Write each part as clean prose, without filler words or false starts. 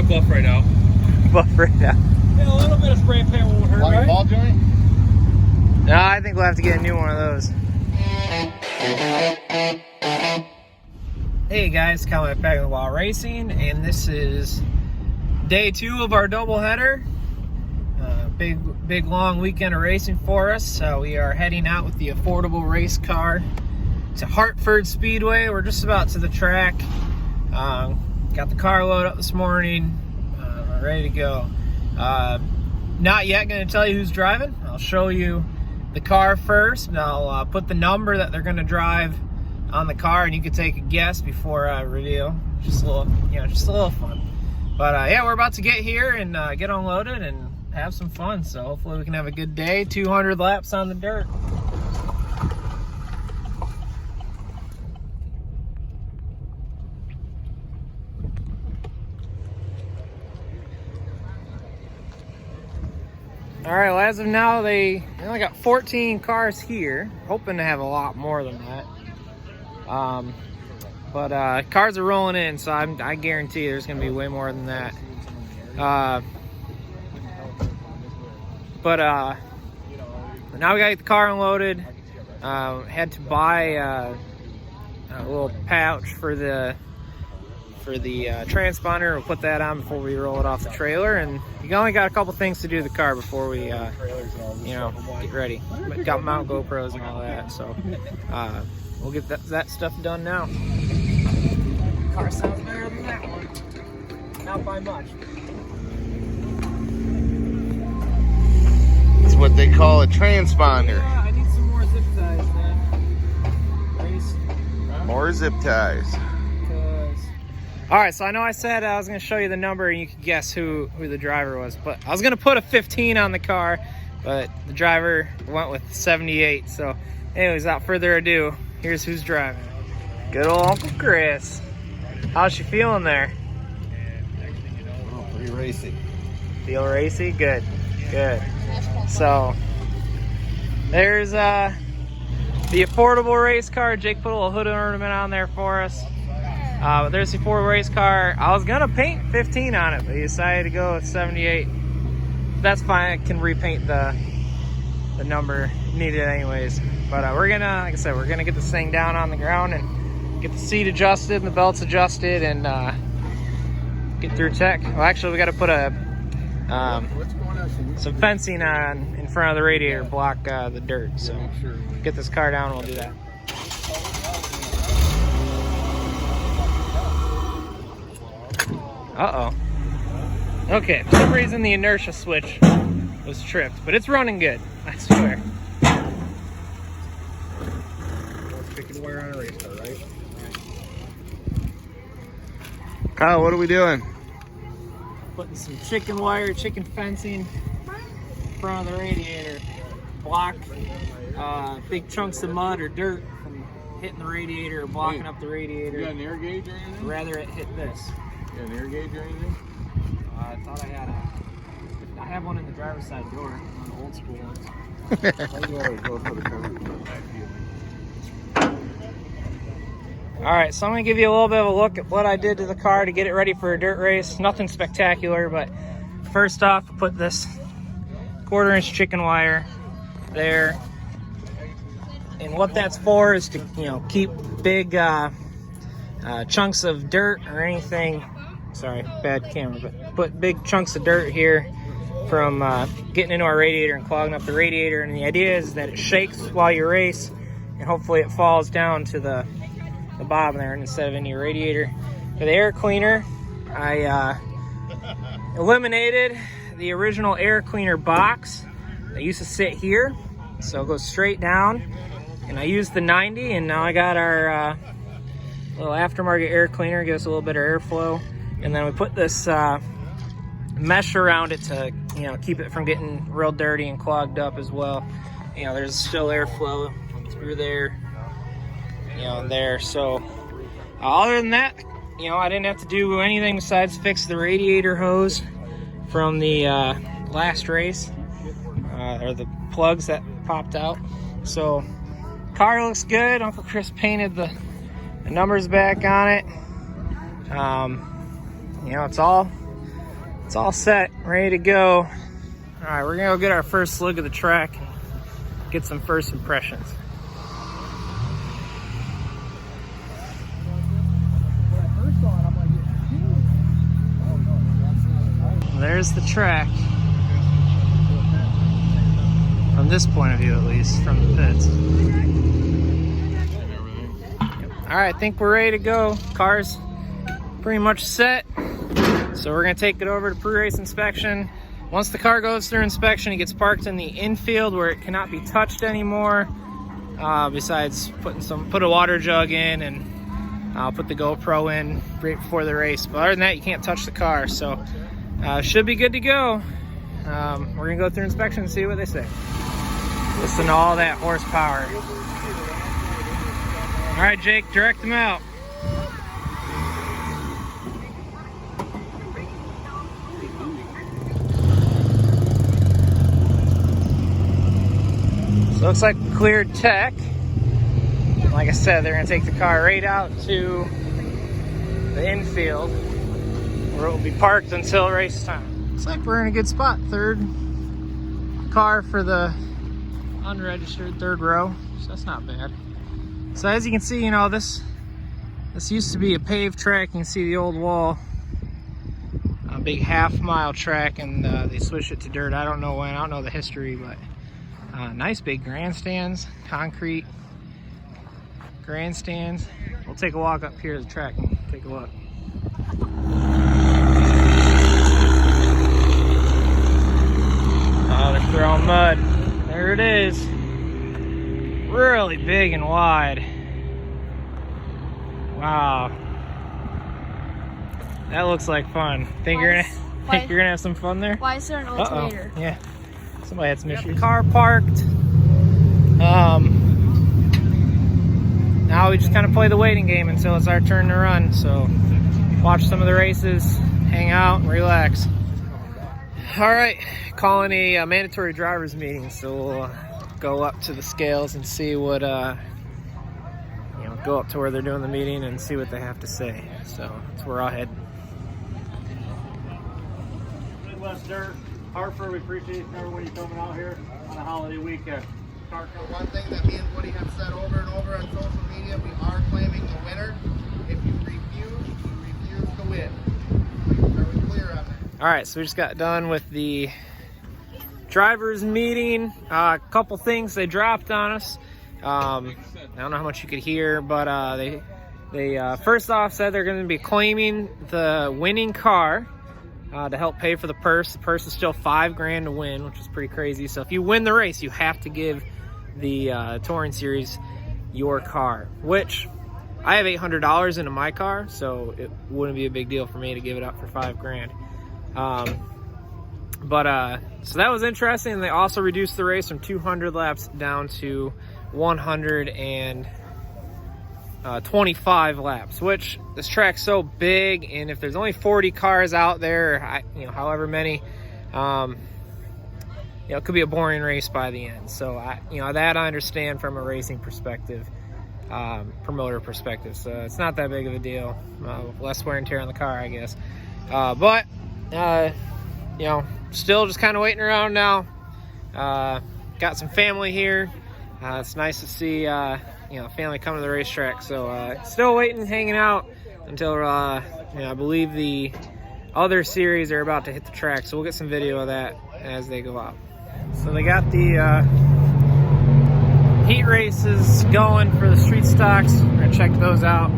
of buff right now. Buff right now. Yeah, a little bit of spray paint won't hurt, right? Ball joint? No, I think we'll have to get a new one of those. Hey guys, Callum back with Affordable Racing, and this is day 2 of our doubleheader. Big long weekend of racing for us. We are heading out with the Affordable Racecar to Hartford Speedway. We're just about to the track. Got the car loaded up this morning. We're ready to go. Not yet going to tell you who's driving. I'll show you the car first, and I'll put the number that they're going to drive on the car, and you can take a guess before I reveal. Just a little fun. But yeah, we're about to get here and get unloaded and have some fun. So hopefully we can have a good day. 200 laps on the dirt. All right, well, as of now, they only got 14 cars here. Hoping to have a lot more than that. But cars are rolling in, so I guarantee there's going to be way more than that. But now we got the car unloaded. Had to buy a little pouch for the transponder. We'll put that on before we roll it off the trailer, and you only got a couple things to do to the car before we get ready. Got mount GoPros and all that, so we'll get that stuff done now. Car sounds better than that one, not by much. It's what they call a transponder. Yeah, I need some more zip ties, man. More zip ties. All right, so I know I said I was going to show you the number and you could guess who the driver was, but I was going to put a 15 on the car, but the driver went with 78. So anyways, without further ado, here's who's driving. Good old Uncle Chris. How's she feeling there? Oh, pretty racy. Feel racy? Good, good. So there's the Affordable Racecar. Jake put a little hood ornament on there for us. There's the Affordable Racecar. I was gonna paint 15 on it, but he decided to go with 78. That's fine. I can repaint the number needed anyways. But we're gonna, like I said, we're gonna get this thing down on the ground and get the seat adjusted and the belts adjusted and get through tech. Well, actually, we got to put some fencing on in front of the radiator, block the dirt. So get this car down and we'll do that. Uh-oh. Okay, for some reason the inertia switch was tripped, but it's running good, I swear. Chicken wire on a race car, right? Kyle, what are we doing? Putting some chicken wire, chicken fencing in front of the radiator. Block big chunks of mud or dirt from hitting the radiator or blocking up the radiator. You got an air gauge or anything? Rather it hit this. You got an air gauge or anything? I thought I had I have one in the driver's side door, one of the old school ones. Alright, so I'm going to give you a little bit of a look at what I did to the car to get it ready for a dirt race. Nothing spectacular, but first off, I put this 1/4-inch chicken wire there. And what that's for is to, keep big chunks of dirt or anything. Sorry, bad camera, but put big chunks of dirt here from getting into our radiator and clogging up the radiator. And the idea is that it shakes while you race, and hopefully it falls down to the bottom there instead of in your radiator. For the air cleaner, I eliminated the original air cleaner box that used to sit here, so it goes straight down. And I used the 90, and now I got our little aftermarket air cleaner, gives us a little bit of airflow. And then we put this mesh around it to keep it from getting real dirty and clogged up as well. There's still airflow through there, there. So other than that, I didn't have to do anything besides fix the radiator hose from the last race, or the plugs that popped out. So car looks good. Uncle Chris painted the numbers back on it. It's all It's all set, ready to go. All right, we're gonna go get our first look at the track and get some first impressions. There's the track. From this point of view, at least, from the pits. All right, I think we're ready to go. Car's pretty much set. So we're gonna take it over to pre-race inspection. Once the car goes through inspection, it gets parked in the infield where it cannot be touched anymore. Besides put a water jug in and put the GoPro in right before the race. But other than that, you can't touch the car. So should be good to go. We're gonna go through inspection and see what they say. Listen to all that horsepower. All right, Jake, direct them out. So looks like cleared tech. Like I said, they're gonna take the car right out to the infield where it will be parked until race time. Looks like we're in a good spot. Third car for the unregistered, third row, so that's not bad. So as you can see, you know, this used to be a paved track. You can see the old wall, a big half-mile track, and they switched it to dirt. I don't know when, I don't know the history, but nice big grandstands, concrete grandstands. We'll take a walk up here to the track and take a look. Oh, they're throwing mud. There it is. Really big and wide. Wow. That looks like fun. Think you're gonna have some fun there? Why is there an alternator? Yeah. Somebody had some issues. Car parked. Now we just kind of play the waiting game until it's our turn to run. So watch some of the races, hang out, and relax. All right, calling a mandatory drivers meeting. So we'll go up to the scales and see what, go up to where they're doing the meeting and see what they have to say. So that's where I'll head. Midwest Dirt, Hartford, we appreciate everybody coming out here on a holiday weekend. One thing that me and Woody have said over and over on social media, we are claiming the winner. If you refuse to win. Are we clear on that? All right, so we just got done with the drivers meeting. A couple things they dropped on us. I don't know how much you could hear, but they first off said they're going to be claiming the winning car to help pay for the purse. The purse is still $5,000 to win, which is pretty crazy. So if you win the race, you have to give the Touring Series your car, which I have $800 into my car, so it wouldn't be a big deal for me to give it up for $5,000. So that was interesting. They also reduced the race from 200 laps down to 125 laps, which this track's so big, and if there's only 40 cars out there, however many, it could be a boring race by the end. So that I understand from a racing perspective, promoter perspective. So it's not that big of a deal. Less wear and tear on the car, I guess. Still just kind of waiting around now. Got some family here. It's nice to see family come to the racetrack. So still waiting, hanging out until I believe the other series are about to hit the track. So we'll get some video of that as they go out. So they got the heat races going for the street stocks. We're gonna check those out.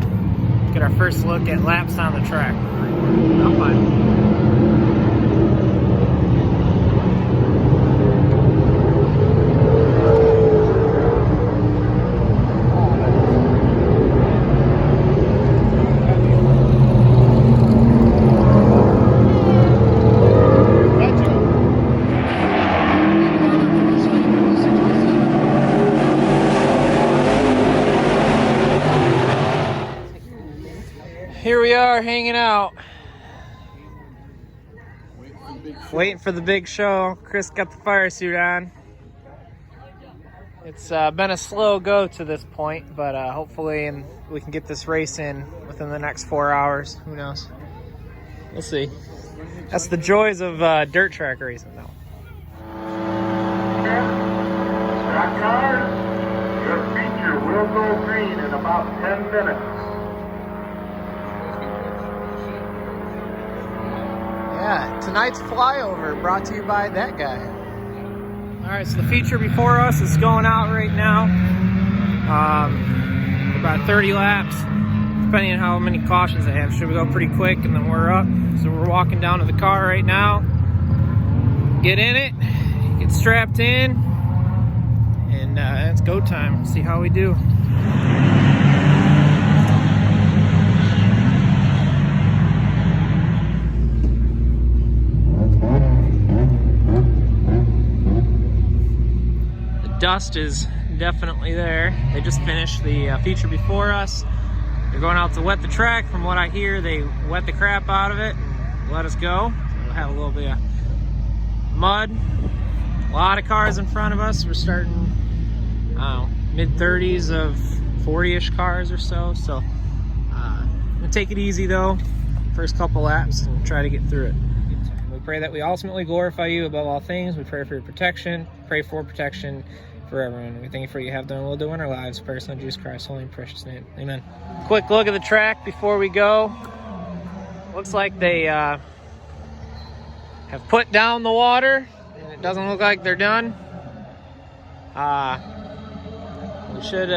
Get our first look at laps on the track. Not fine. Here we are hanging out, waiting for the big show. Chris got the fire suit on. It's been a slow go to this point, but hopefully we can get this race in within the next 4 hours. Who knows? We'll see. That's the joys of dirt track racing now. Stock cars, your feature will go green in about 10 minutes. Yeah, tonight's flyover brought to you by that guy. All right, so the feature before us is going out right now. About 30 laps, depending on how many cautions they have. Should we go pretty quick and then we're up. So we're walking down to the car right now. Get in it, get strapped in, and it's go time. See how we do. Dust is definitely there. They just finished the feature before us. They're going out to wet the track. From what I hear, they wet the crap out of it and let us go. So we'll have a little bit of mud. A lot of cars in front of us. We're starting, I don't know, mid-30s of 40-ish cars or so. So I'm gonna take it easy though, first couple laps, and try to get through it. We pray that we ultimately glorify you above all things. We pray for your protection. Pray for protection for everyone. We thank you for what you have done and will do in our lives. Pray in Jesus Christ's holy and precious name. Amen. Quick look at the track before we go. Looks like they have put down the water, and it doesn't look like they're done. We should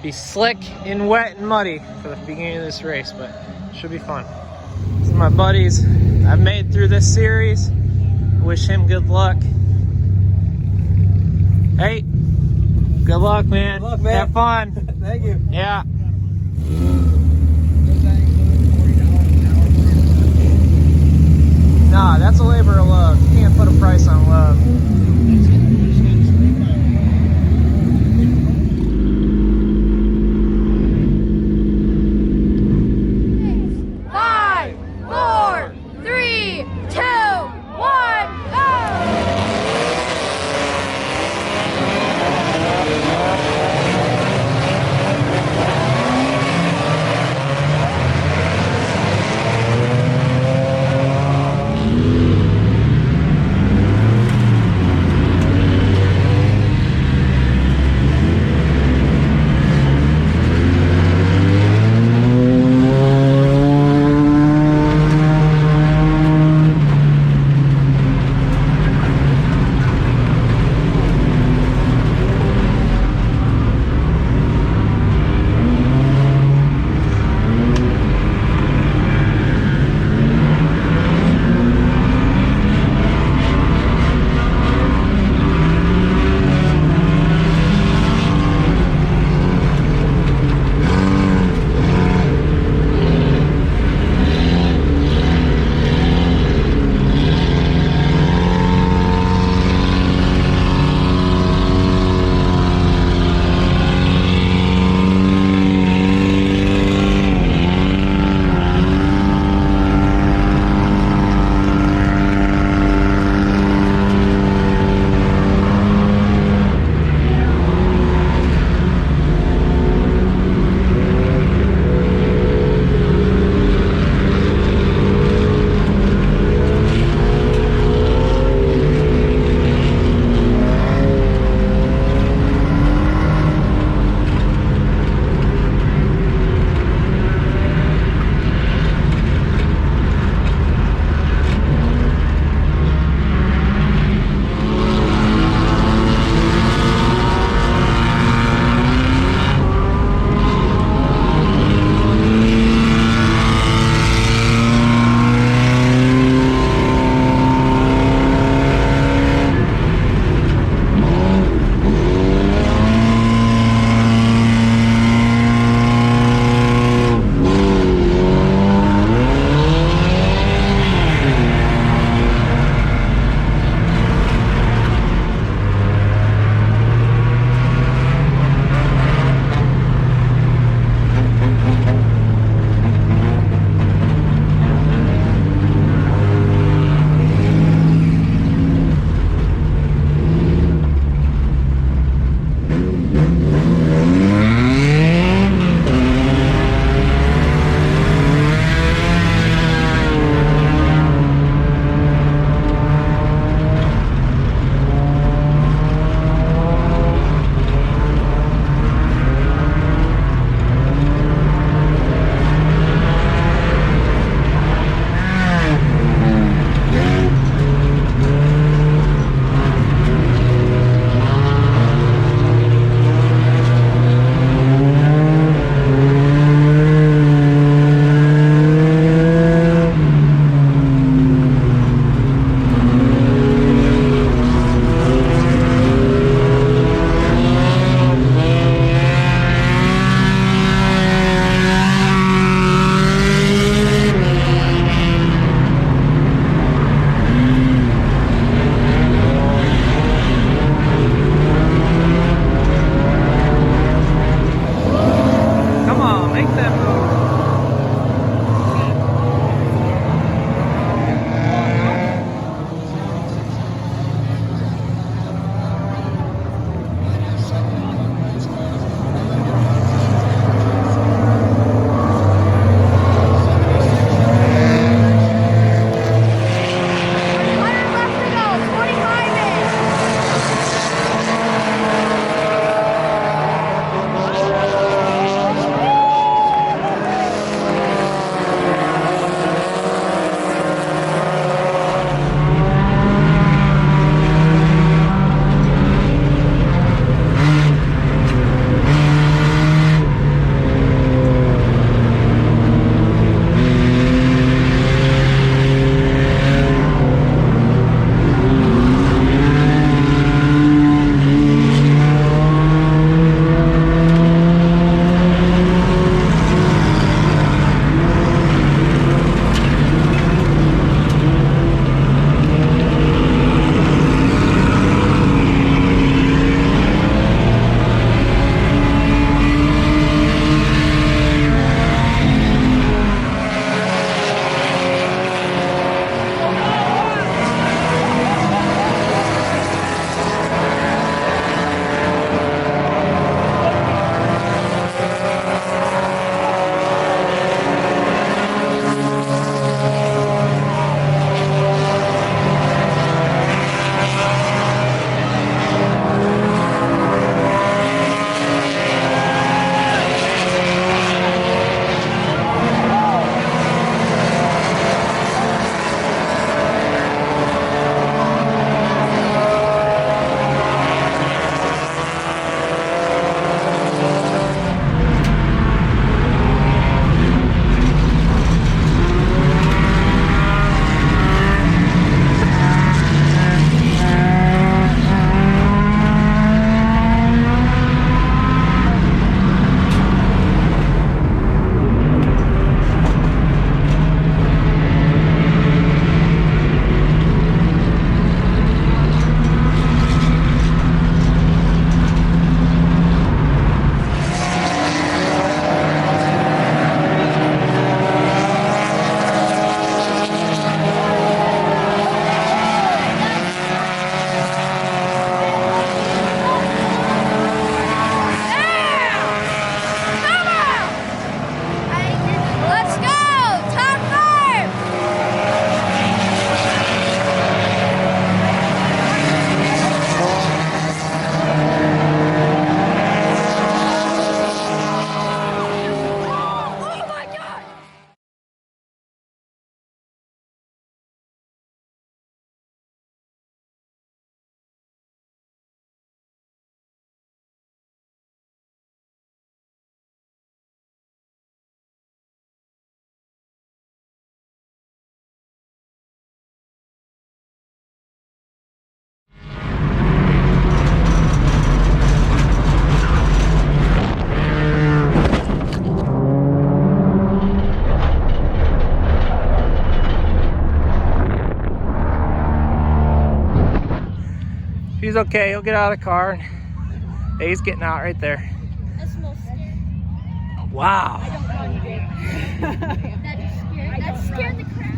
be slick and wet and muddy for the beginning of this race, but it should be fun. These are my buddies I've made through this series. Wish him good luck. Hey, good luck, man. Good luck, man. Have fun. Thank you. Yeah. Nah, that's a labor of love. You can't put a price on love. 5, 4, 3, 2, 1, go! he's okay. He'll get out of the car. Hey, he's getting out right there. That's the most scary. Wow. I don't know you did. That scared the crap.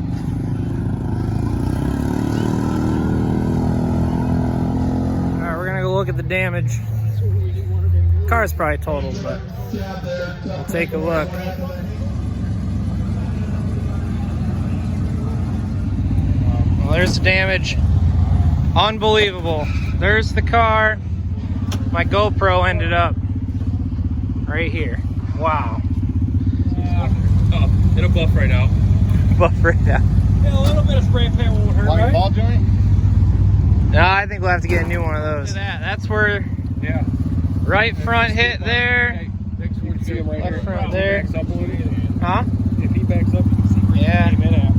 All right, we're gonna go look at the damage. Car's probably totaled, but we'll take a look. Well, there's the damage. Unbelievable. There's the car. My GoPro ended up right here. Wow. It'll buff right out. Buff right out. Yeah, a little bit of spray paint won't hurt, right? Ball joint? No, I think we'll have to get a new one of those. Look at that. That's where Yeah. right front hit there. Hey, next one, you see him right Left here. front there. Backs up a little bit. Huh? If he backs up, you can see where Yeah. he came in at.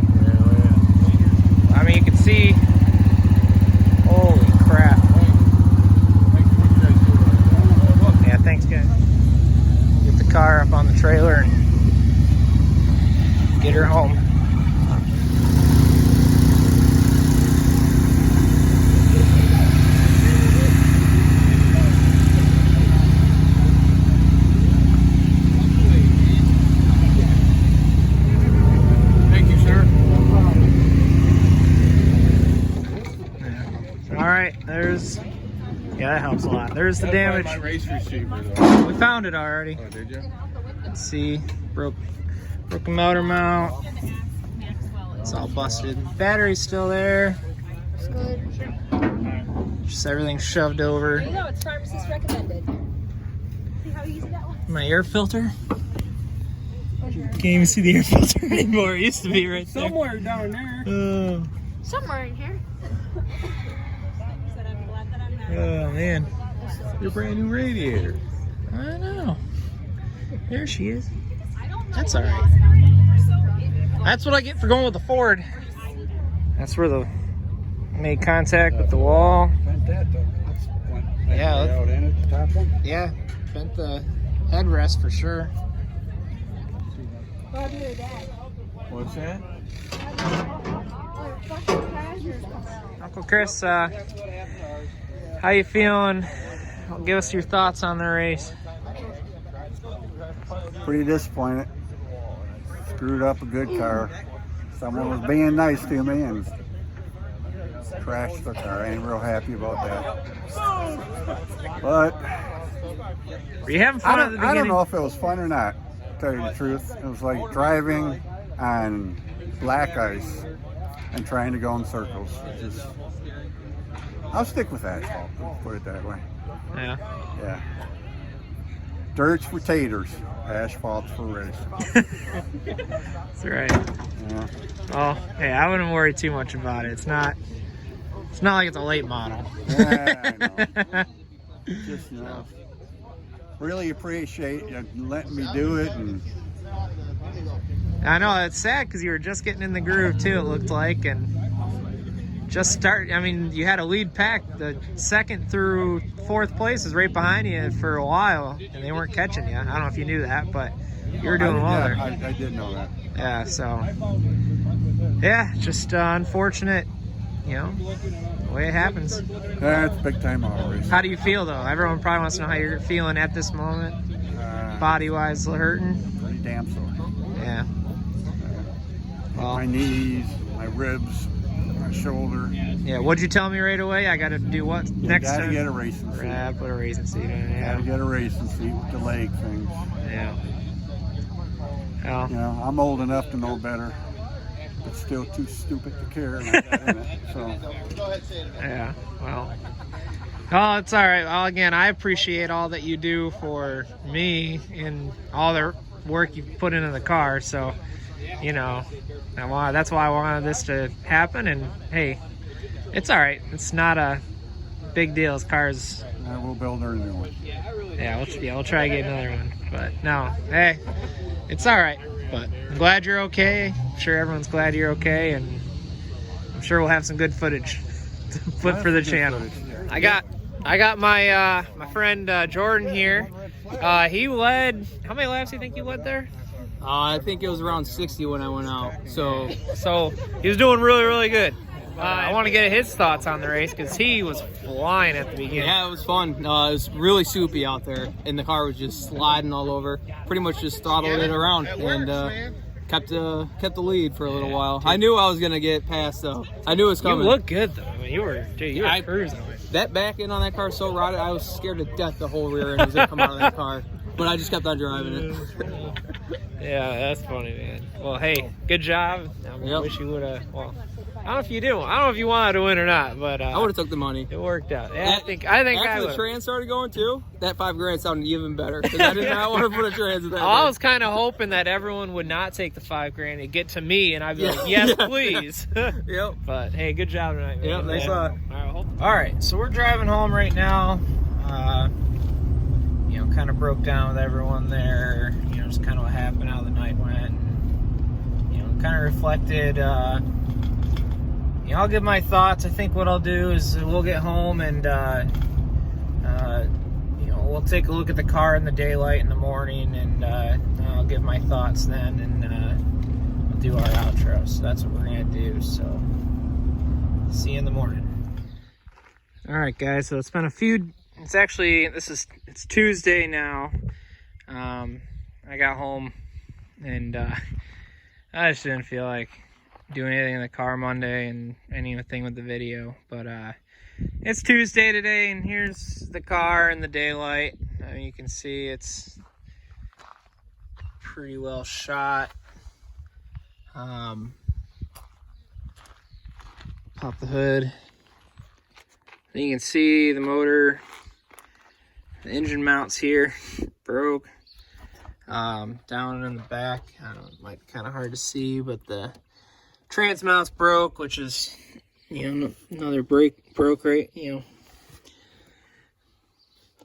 I mean, you can see. Holy crap. Yeah, thanks, guys. Get the car up on the trailer and get her home. Thank you, sir. All right, there's. Yeah, that helps a lot. There's the damage. My race receiver, though. We found it already. Oh, did you? Let's see. Broke a motor mount. It's all busted. Battery's still there. It's good. Just everything shoved over. You know, it's pharmacist recommended. See how easy that was? My air filter. Can't even see the air filter anymore. It used to be right there. Somewhere down there. Oh, Somewhere in here. oh man. Your brand new radiator. I know. There she is. That's all right. That's what I get for going with the Ford. That's where the made contact with the wall. Bent that, though. Yeah. Out in it, the top one. Yeah, bent the headrest for sure. What's that? Uncle Chris, how you feeling? Give us your thoughts on the race. Pretty disappointed. Screwed up a good car. Someone was being nice to me and crashed the car. I ain't real happy about that. But Were you having fun at the beginning? I don't know if it was fun or not, to tell you the truth. It was like driving on black ice and trying to go in circles. I'll stick with asphalt, put it that way. Yeah. Yeah. Dirt's for taters, asphalt's for race. That's right. Yeah. Well, hey, I wouldn't worry too much about it. It's not like it's a late model. Yeah, I know. Just, you know, really appreciate you letting me do it. And I know it's sad because you were just getting in the groove too. It looked like, and I mean, you had a lead pack. The second through fourth place is right behind you for a while, and they weren't catching you. I don't know if you knew that, but you were doing well there. I did know that. Yeah, so yeah, just unfortunate, you know, the way it happens. Yeah, it's big time auto race. How do you feel though? Everyone probably wants to know how you're feeling at this moment. Body wise, hurting. Pretty damn sore. Yeah. Well, My knees, my ribs, my shoulder. yeah. What'd you tell me right away? I got to do what next Gotta time? get a racing seat. Yeah, put a racing seat in. Yeah. Gotta get a racing seat with the leg things. Yeah. Well, You know, I'm old enough to know better, but still too stupid to care. And I got in it, so. yeah. Well. Oh, it's all right. Well, again, I appreciate all that you do for me and all the work you put into the car. So, you know, that's why I wanted this to happen. And hey, it's all right. It's not a big deal. This car's. I will build her a new one. Yeah, we'll try to get another one. But no, hey, it's all right. But I'm glad you're okay. I'm sure everyone's glad you're okay, and I'm sure we'll have some good footage to put for the channel. I got my my friend Jordan here. He led. How many laps do you think you led there? I think it was around 60 when I went out. So he was doing really, really good. I want to get his thoughts on the race because he was flying at the beginning. Yeah, it was fun. It was really soupy out there, and the car was just sliding all over. Pretty much just throttled it around and kept the lead for a little while. I knew I was gonna get past though. I knew it was coming. You look good though. I mean, you were cruising. That back end on that car so rotted, I was scared to death the whole rear end was gonna come out of that car. But I just kept on driving it. Yeah, that's funny, man. Well, hey, good job. I wish you would have. Well, I don't know if you do. I don't know if you wanted to win or not, but I would have took the money. It worked out. Yeah, I think after the trans started going too, that $5,000 sounded even better because I did not want to put a trans in that. I was kind of hoping that everyone would not take the $5,000 and get to me, and I'd be like, yes, please. Yep. But hey, good job tonight, man. Yep, thanks a lot. All right, so we're driving home right now. You know, kind of broke down with everyone there. You know, just kind of what happened, how the night went. And, you know, kind of reflected. You know, I'll give my thoughts. I think what I'll do is we'll get home and you know, we'll take a look at the car in the daylight in the morning, and I'll give my thoughts then, and we'll do our outro. So that's what we're gonna do. So see you in the morning. All right, guys. So it's been a few. It's actually it's Tuesday now. I got home and I just didn't feel like doing anything in the car Monday and anything with the video, but it's Tuesday today, and here's the car in the daylight. I mean, you can see it's pretty well shot. Pop the hood. You can see the motor, the engine mounts here broke. Down in the back, I don't know, it might be kind of hard to see, but the trans mounts broke, which is, you know, another brake broke right, you know,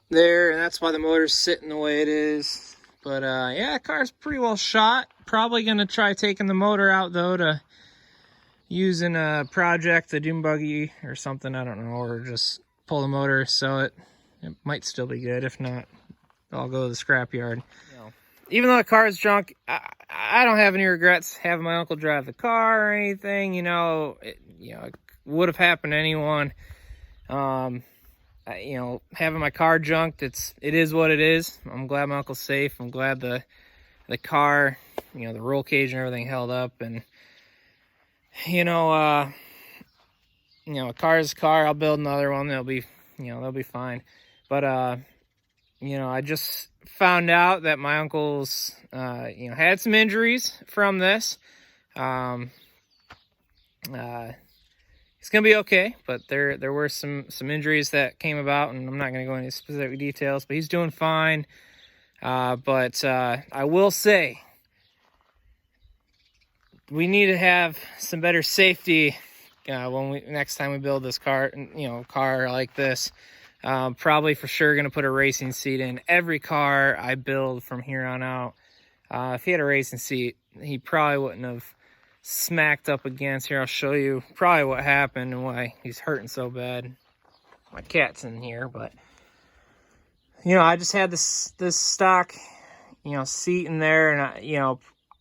there, and that's why the motor's sitting the way it is. But yeah, the car's pretty well shot. Probably gonna try taking the motor out though to use in a project, a dune buggy or something, I don't know, or just pull the motor, sell it. It might still be good. If not, I'll go to the scrapyard. Even though the car is junk, I don't have any regrets having my uncle drive the car or anything. You know, it would have happened to anyone. You know, having my car junked, it is what it is. I'm glad my uncle's safe. I'm glad the car, you know, the roll cage and everything held up. And you know, a car is a car. I'll build another one. They'll be fine. But you know, I just found out that my uncle's, you know, had some injuries from this. He's gonna be okay, but there were some injuries that came about, and I'm not gonna go into specific details. But he's doing fine. But I will say, we need to have some better safety when next time we build this car, you know, car like this. Probably for sure going to put a racing seat in every car I build from here on out. If he had a racing seat, he probably wouldn't have smacked up against here. I'll show you probably what happened and why he's hurting so bad. My cat's in here, but you know, I just had this stock, you know, seat in there, and you know,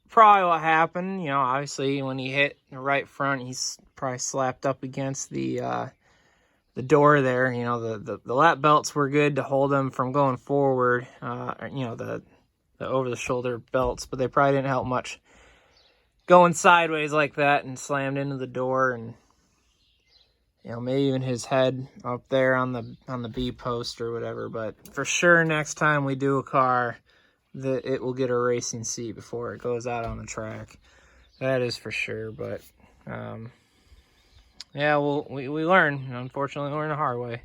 probably what happened, you know, obviously when he hit the right front, he's probably slapped up against the door there. You know, the lap belts were good to hold him from going forward, you know, the over the shoulder belts, but they probably didn't help much going sideways like that, and slammed into the door, and you know, maybe even his head up there on the B post or whatever. But for sure, next time we do a car, that it will get a racing seat before it goes out on the track. That is for sure. But yeah, we learn. Unfortunately, we learn the hard way.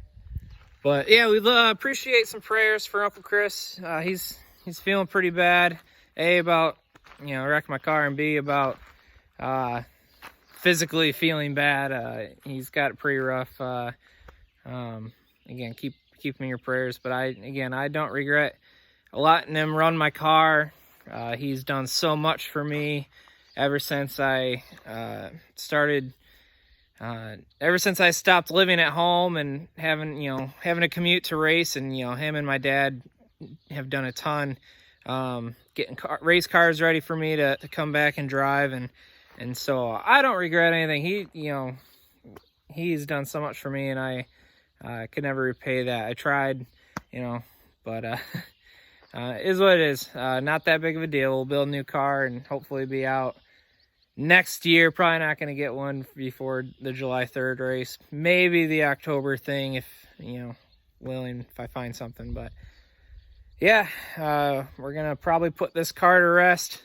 But yeah, we appreciate some prayers for Uncle Chris. He's feeling pretty bad. A, about, you know, wrecking my car, and B, about physically feeling bad. He's got it pretty rough. Again, keep him in your prayers. But I don't regret letting him run my car. He's done so much for me ever since I started. Ever since I stopped living at home and having a commute to race, and you know, him and my dad have done a ton, getting race cars ready for me to come back and drive, and so I don't regret anything. He, you know, he's done so much for me, and I could never repay that. I tried, but is what it is. Not that big of a deal. We'll build a new car and hopefully be out next year. Probably not going to get one before the July 3rd race. Maybe the October thing if, willing, if I find something. But yeah, we're going to probably put this car to rest.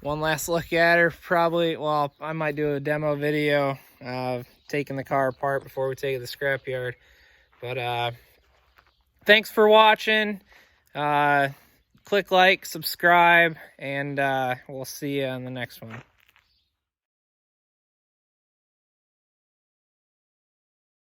One last look at her, probably. Well, I might do a demo video taking the car apart before we take it to the scrapyard. But thanks for watching. Click like, subscribe, and we'll see you on the next one.